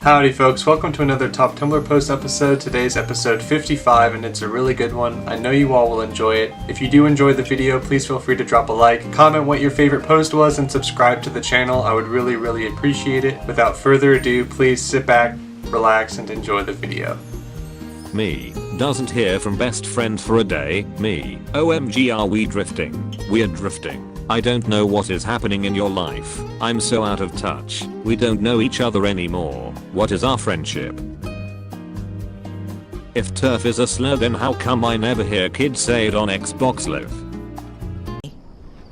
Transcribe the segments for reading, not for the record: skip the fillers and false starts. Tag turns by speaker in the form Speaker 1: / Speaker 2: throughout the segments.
Speaker 1: Howdy folks, welcome to another Top Tumblr Post episode. Today's episode 55 and it's a really good one. I know you all will enjoy it. If you do enjoy the video, please feel free to drop a like, comment what your favorite post was, and subscribe to the channel. I would really appreciate it. Without further ado, please sit back, relax, and enjoy the video.
Speaker 2: Me. Doesn't hear from best friend for a day. Me. OMG, are we drifting? We're drifting. I don't know what is happening in your life. I'm so out of touch. We don't know each other anymore. What is our friendship? If turf is a slur, then how come I never hear kids say it on Xbox Live?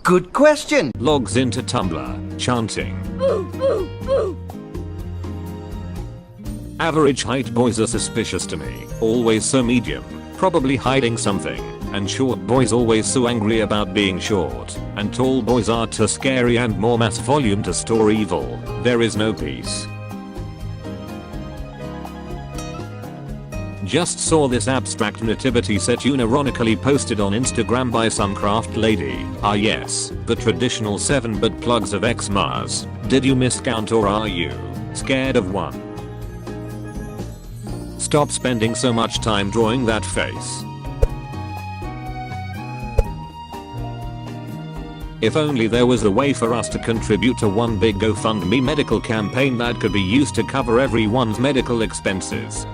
Speaker 3: Good question.
Speaker 2: Logs into Tumblr, chanting. Average height boys are suspicious to me. Always so medium. Probably hiding something. And short boys always so angry about being short. And tall boys are too scary and more mass volume to store evil. There is no peace. Just saw this abstract nativity set unironically posted on Instagram by some craft lady. Ah yes, the traditional 7-bit plugs of Xmas. Did you miscount or are you scared of one? Stop spending so much time drawing that face. If only there was a way for us to contribute to one big GoFundMe medical campaign that could be used to cover everyone's medical expenses.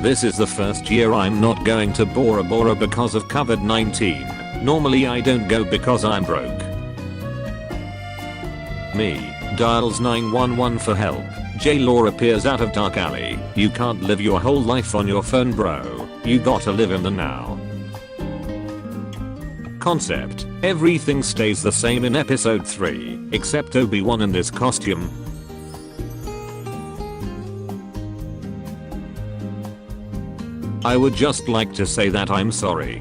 Speaker 2: This is the first year I'm not going to Bora Bora because of COVID-19. Normally I don't go because I'm broke. Me. Dials 911 for help. J-Law appears out of dark alley. You can't live your whole life on your phone, bro. You gotta live in the now. Concept. Everything stays the same in episode 3, except Obi-Wan in this costume. I would just like to say that I'm sorry.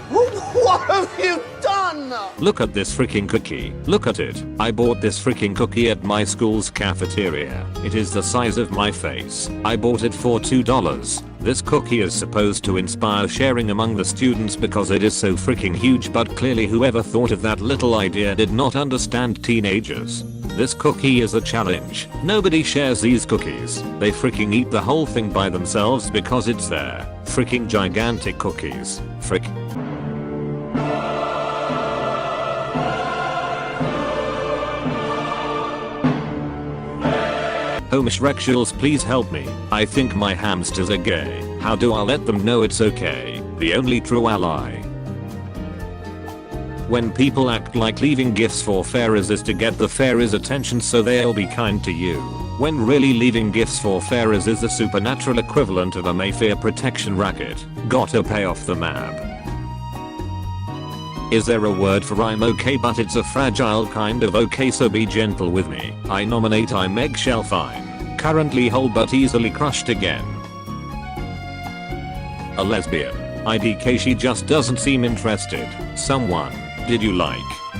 Speaker 3: What have you done?
Speaker 2: Look at this freaking cookie. Look at it. I bought this freaking cookie at my school's cafeteria. It is the size of my face. I bought it for $2. This cookie is supposed to inspire sharing among the students because it is so freaking huge, but clearly whoever thought of that little idea did not understand teenagers. This cookie is a challenge. Nobody shares these cookies. They freaking eat the whole thing by themselves because it's their freaking gigantic cookies. Frick. Homosexuals, please help me. I think my hamsters are gay. How do I let them know it's okay? The only true ally. When people act like leaving gifts for fairies is to get the fairies' attention so they'll be kind to you, when really leaving gifts for fairies is the supernatural equivalent of a Mayfair protection racket. Gotta pay off the mab. Is there a word for I'm okay but it's a fragile kind of okay, so be gentle with me? I nominate I'm eggshell fine. Currently whole but easily crushed again. A lesbian. IDK, she just doesn't seem interested. Someone. Did you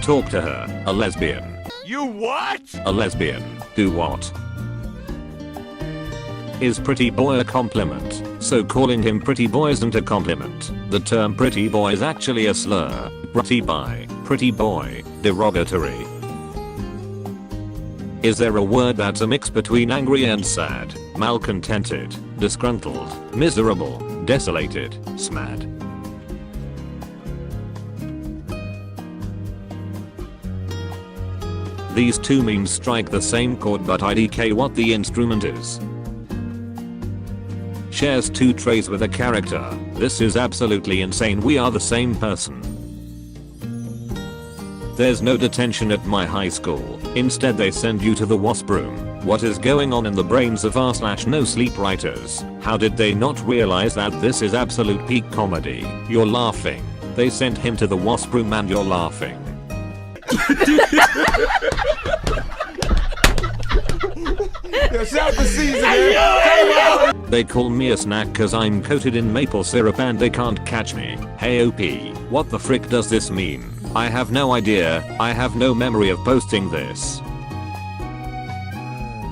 Speaker 2: talk to her? A lesbian.
Speaker 4: You what?
Speaker 2: A lesbian. Do what? Is pretty boy a compliment? So calling him pretty boy isn't a compliment. The term pretty boy is actually a slur. Pretty boy. Pretty boy. Derogatory. Is there a word that's a mix between angry and sad? Malcontented. Disgruntled. Miserable. Desolated. Smad. These two memes strike the same chord, but IDK what the instrument is. Shares 2 trays with a character. This is absolutely insane. We are the same person. There's no detention at my high school. Instead they send you to the wasp room. What is going on in the brains of r/no sleep writers? How did they not realize that this is absolute peak comedy? You're laughing. They sent him to the wasp room and you're laughing. They call me a snack cause I'm coated in maple syrup and they can't catch me. Hey OP, what the frick does this mean? I have no idea. I have no memory of posting this.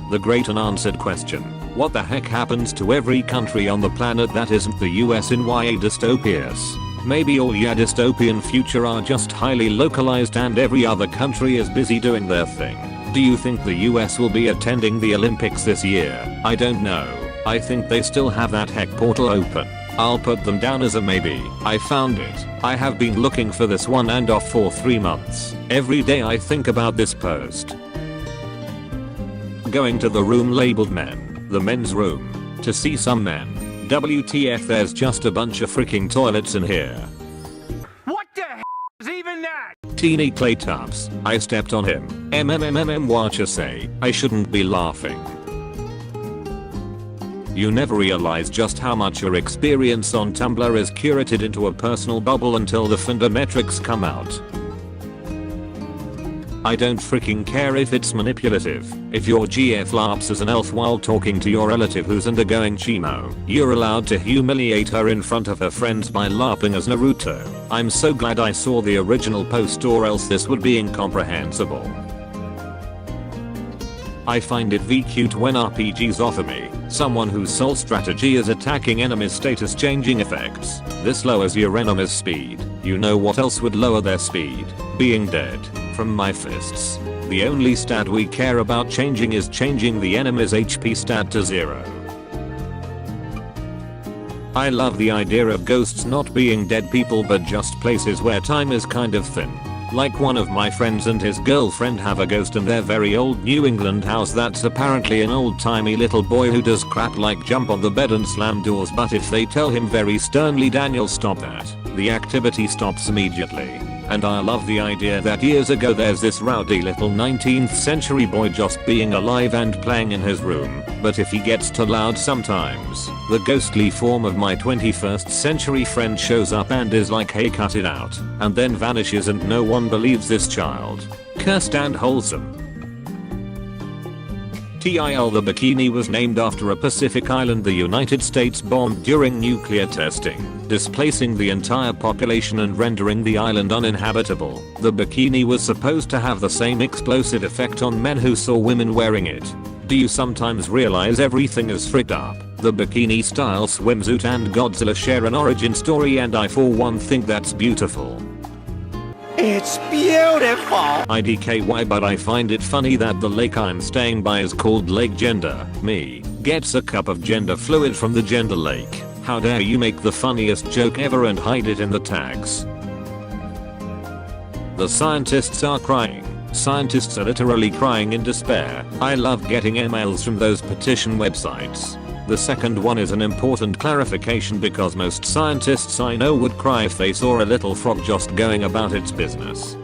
Speaker 2: The great unanswered question. What the heck happens to every country on the planet that isn't the US in YA dystopias? Maybe all ya dystopian future are just highly localized and every other country is busy doing their thing. Do you think the US will be attending the Olympics this year? I don't know. I think they still have that heck portal open. I'll put them down as a maybe. I found it. I have been looking for this one and off for 3 months. Every day I think about this post. Going to the room labeled men, the men's room, to see some men. WTF, there's just a bunch of freaking toilets in here.
Speaker 4: What the hell is even that?
Speaker 2: Teeny clay tubs. I stepped on him. Watch us say. I shouldn't be laughing. You never realize just how much your experience on Tumblr is curated into a personal bubble until the Finder metrics come out. I don't freaking care if it's manipulative. If your GF laughs as an elf while talking to your relative who's undergoing chemo, you're allowed to humiliate her in front of her friends by laughing as Naruto. I'm so glad I saw the original post, or else this would be incomprehensible. I find it cute when RPGs offer me someone whose sole strategy is attacking enemies' status changing effects. This lowers your enemy's speed. You know what else would lower their speed? Being dead. From my fists. The only stat we care about changing is changing the enemy's HP stat to 0. I love the idea of ghosts not being dead people but just places where time is kind of thin. Like one of my friends and his girlfriend have a ghost in their very old New England house that's apparently an old-timey little boy who does crap like jump on the bed and slam doors, but if they tell him very sternly, "Daniel, stop that," the activity stops immediately. And I love the idea that years ago there's this rowdy little 19th century boy just being alive and playing in his room, but if he gets too loud sometimes, the ghostly form of my 21st century friend shows up and is like, "Hey, cut it out," and then vanishes and no one believes this child. Cursed and wholesome. TIL, the bikini was named after a Pacific island the United States bombed during nuclear testing, displacing the entire population and rendering the island uninhabitable. The bikini was supposed to have the same explosive effect on men who saw women wearing it. Do you sometimes realize everything is fricked up? The bikini style swimsuit and Godzilla share an origin story, and I for one think that's beautiful.
Speaker 3: It's beautiful.
Speaker 2: IDKY, but I find it funny that the lake I'm staying by is called Lake Gender. Me gets a cup of gender fluid from the gender lake. How dare you make the funniest joke ever and hide it in the tags. The scientists are crying. Scientists are literally crying in despair. I love getting emails from those petition websites. The second one is an important clarification because most scientists I know would cry if they saw a little frog just going about its business.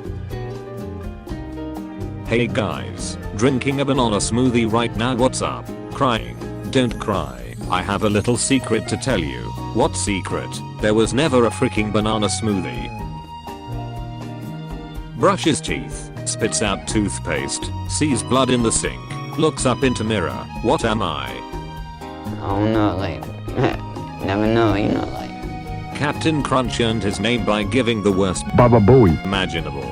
Speaker 2: Hey guys, drinking a banana smoothie right now, what's up? Crying? Don't cry. I have a little secret to tell you. What secret? There was never a freaking banana smoothie. Brushes teeth, spits out toothpaste, sees blood in the sink, looks up into mirror. What am I?
Speaker 5: Oh no, like, never know, you know, like.
Speaker 2: Captain Crunch earned his name by giving the worst
Speaker 6: Baba Booey
Speaker 2: imaginable.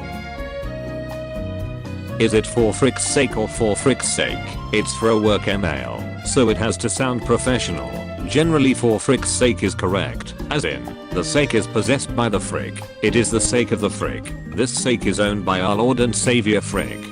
Speaker 2: Is it for frick's sake or for frick's sake? It's for a work email, so it has to sound professional. Generally for frick's sake is correct, as in, the sake is possessed by the frick. It is the sake of the frick. This sake is owned by our Lord and Savior frick.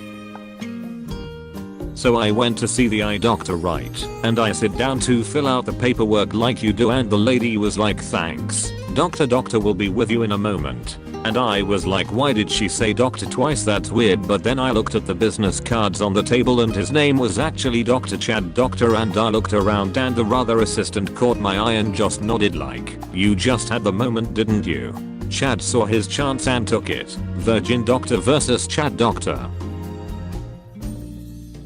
Speaker 2: So I went to see the eye doctor, right? And I sit down to fill out the paperwork like you do, and the lady was like, "Thanks. Doctor will be with you in a moment." And I was like, why did she say doctor twice? That's weird. But then I looked at the business cards on the table and his name was actually Dr. Chad Doctor, and I looked around and the rather assistant caught my eye and just nodded like, "You just had the moment, didn't you?" Chad saw his chance and took it. Virgin Doctor versus Chad Doctor.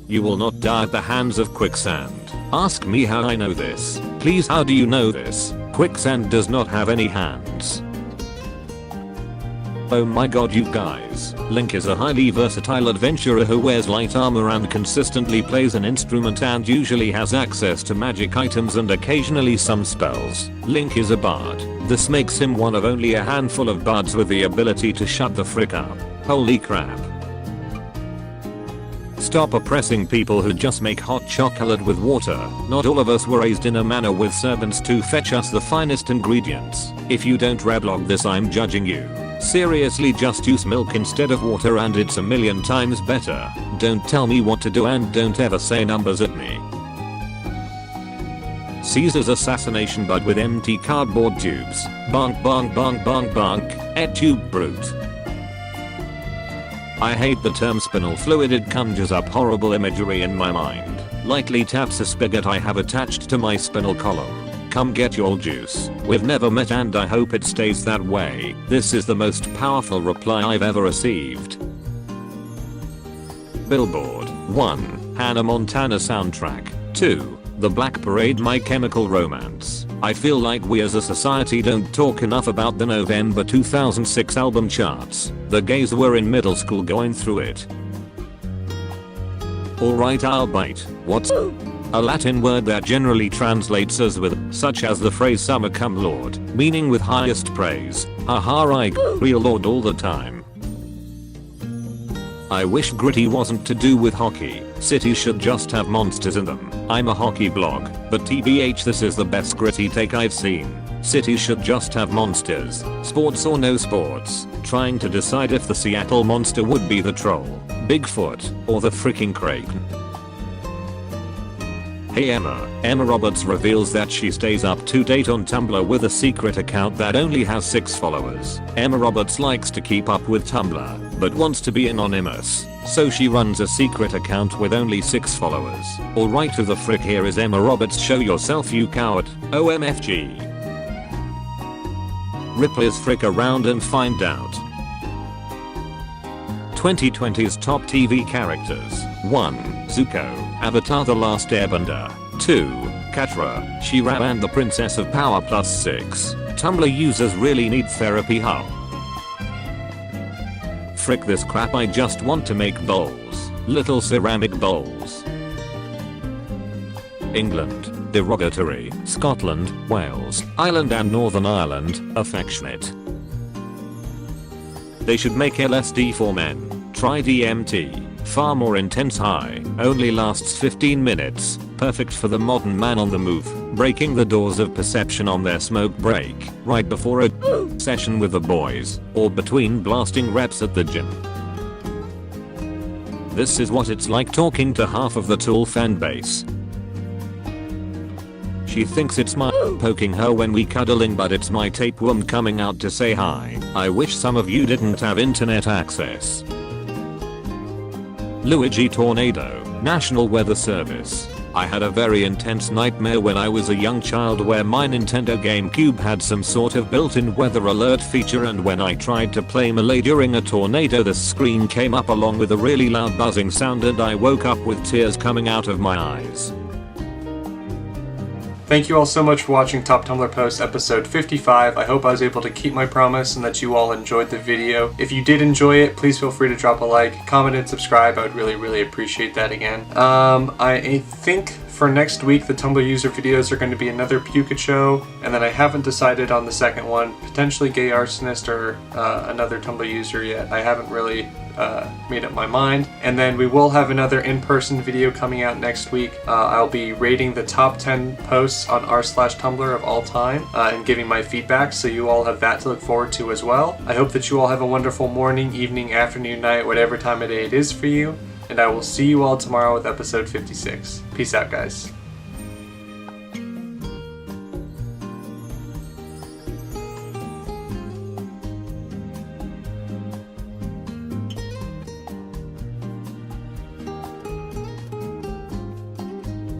Speaker 2: You will not die at the hands of quicksand. Ask me how I know this. Please, how do you know this? Quicksand does not have any hands. Oh my god, you guys. Link is a highly versatile adventurer who wears light armor and consistently plays an instrument and usually has access to magic items and occasionally some spells. Link is a bard. This makes him one of only a handful of bards with the ability to shut the frick up. Holy crap. Stop oppressing people who just make hot chocolate with water. Not all of us were raised in a manner with servants to fetch us the finest ingredients. If you don't reblog this, I'm judging you. Seriously, just use milk instead of water and it's a million times better. Don't tell me what to do and don't ever say numbers at me. Caesar's assassination bud with empty cardboard tubes. Bonk bonk bonk bonk bonk. Et tu brute. I hate the term spinal fluid, it conjures up horrible imagery in my mind. Lightly taps a spigot I have attached to my spinal column. Come get your juice. We've never met and I hope it stays that way. This is the most powerful reply I've ever received. Billboard. 1. Hannah Montana soundtrack. 2. The Black Parade My Chemical Romance. I feel like we as a society don't talk enough about the November 2006 album charts. The gays were in middle school going through it. Alright, I'll bite. What's a Latin word that generally translates as with, such as the phrase summa cum laude, meaning with highest praise. Haha, I real lord all the time. I wish gritty wasn't to do with hockey. Cities should just have monsters in them. I'm a hockey blog, but TBH, this is the best gritty take I've seen. Cities should just have monsters. Sports or no sports. Trying to decide if the Seattle monster would be the troll, Bigfoot, or the freaking Kraken. Hey Emma Roberts reveals that she stays up to date on Tumblr with a secret account that only has 6 followers. Emma Roberts likes to keep up with Tumblr, but wants to be anonymous, so she runs a secret account with only 6 followers. Alright, who the frick here is Emma Roberts? Show yourself, you coward. OMFG. Rippers, frick around and find out. 2020's top TV characters. 1. Zuko, Avatar The Last Airbender. 2. Katra, She-Ra and the Princess of Power. +6. Tumblr users really need therapy. How? Frick this crap, I just want to make bowls. Little ceramic bowls. England, derogatory. Scotland, Wales, Ireland and Northern Ireland, affectionate. They should make LSD for men. Try DMT. Far more intense high, only lasts 15 minutes, perfect for the modern man on the move, breaking the doors of perception on their smoke break, right before a session with the boys, or between blasting reps at the gym. This is what it's like talking to half of the Tool fanbase. She thinks it's my poking her when we cuddling, but it's my tapeworm coming out to say hi. I wish some of you didn't have internet access. Luigi Tornado, National Weather Service. I had a very intense nightmare when I was a young child where my Nintendo GameCube had some sort of built-in weather alert feature, and when I tried to play Melee during a tornado, the screen came up along with a really loud buzzing sound and I woke up with tears coming out of my eyes.
Speaker 1: Thank you all so much for watching Top Tumblr Post episode 55. I hope I was able to keep my promise and that you all enjoyed the video. If you did enjoy it, please feel free to drop a like, comment, and subscribe. I would really appreciate that again. I think for next week the Tumblr user videos are going to be another Pikachu, and then I haven't decided on the second one. Potentially Gay Arsonist or another Tumblr user yet. I haven't really made up my mind. And then we will have another in-person video coming out next week. I'll be rating the top 10 posts on r/Tumblr of all time and giving my feedback, so you all have that to look forward to as well. I hope that you all have a wonderful morning, evening, afternoon, night, whatever time of day it is for you, and I will see you all tomorrow with episode 56. Peace out, guys.